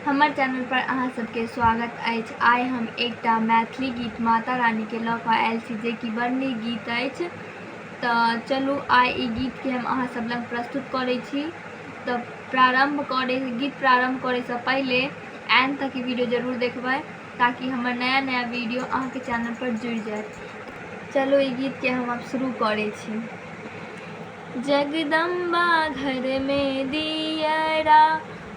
हमर चैनल पर अहाँ सबके स्वागत अछि। आइ हम एकटा मैथिली गीत माता रानी के लऽ कऽ आयल छी जे कि बड़ नीक गीत अछि। तऽ चलू आइ ई गीत के हम अहाँ सब लग प्रस्तुत करै छी। तऽ गीत प्रारंभ करे से पहले एंड तक ई वीडियो जरूर देखबै ताकि हमर नया नया वीडियो अहाँ के चैनल पर जुड़ जाए। चलो ई गीत के हम अब शुरू करे छी। जगदम्बा घर में दियरा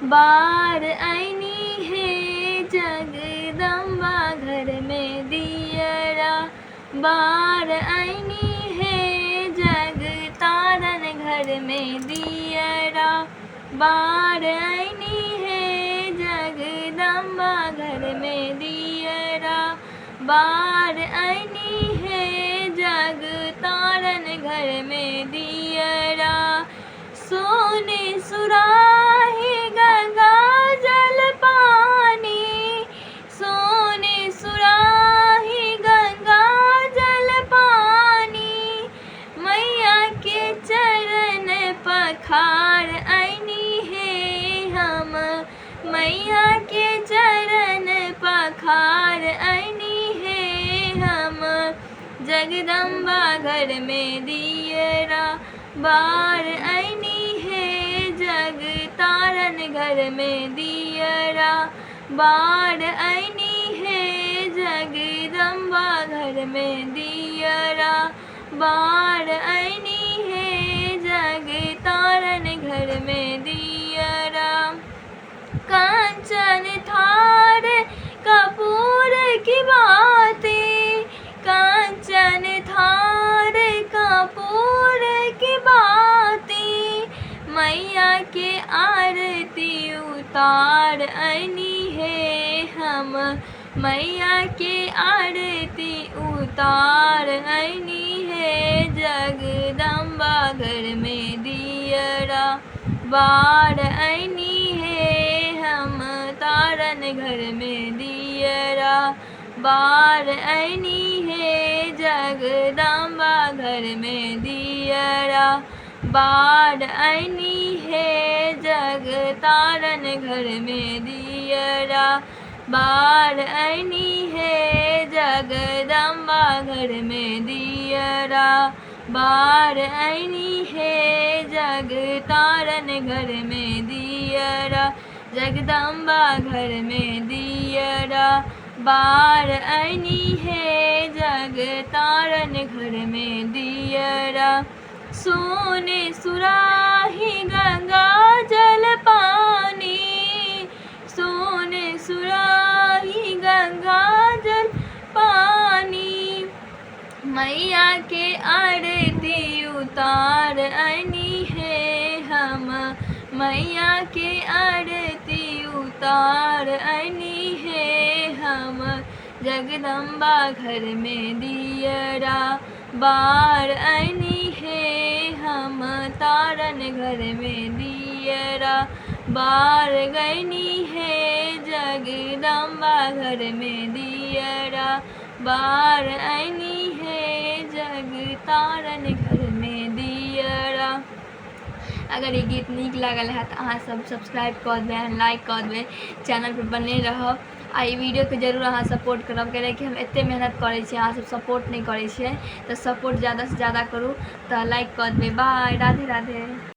बार आईनी है, जगदम्बा घर में दियरा बार आईनी है, जगतारन घर में दियरा बार आईनी है, जगदम्बा घर में दियरा बार आईनी है, जगतारन घर में दियरा सोने सुराही गंगा जल पानी, सोने सुराही गंगा जल पानी, मैया के चरण पखार आईनी है हम, मैया के चरण पखार आईनी है हम, जगदम्बा घर में दियरा बार आईनी है, जगतारन घर में दियरा बार आईनी है, जगदम्बा घर में दियरा बार आईनी है, जगतारन घर में दियरा कांचन थार कपूर की बातें, कांचन थार कपूर की बातें, मैया के आरती उतार आईनी है हम, मैया के आरती उतार आईनी है, जगदम्बा घर में दियरा बार आईनी है हम, तारन घर में दियरा बार आईनी है, जगदम्बा घर में दियरा बार आईनी है, जगतारन घर में दियरा बार आईनी है, जगदम्बा घर में दियरा बार आईनी है, जगतारन घर में दियरा जगदम्बा घर में दियरा बार आईनी है, जगतारन घर में दियरा सोने सुराही गंगा जल पानी, सोने सुराही गंगा जल पानी, मैया के आरती उतार आईनी है हम, मैया के आरती उतार आईनी है हम, जगदम्बा घर में दियरा बार आईनी है हम, तारन घर में दियरा बार गईनी है, जगदम्बा घर में दियरा बार आईनी है, जगतारन घर में दियरा। अगर ये गीत नीक लागल है तो अहाँ सब सब्सक्राइब कर दें, लाइक कर दें, चैनल पर बने रहब। आ ई वीडियो के जरूर अहाँ सपोर्ट करब, कि हम एते मेहनत करे छी, अहाँ सब सपोर्ट नहीं करे छिए, तो सपोर्ट ज़्यादा से ज़्यादा करूँ। तो लाइक कर दें। बाय, राधे राधे।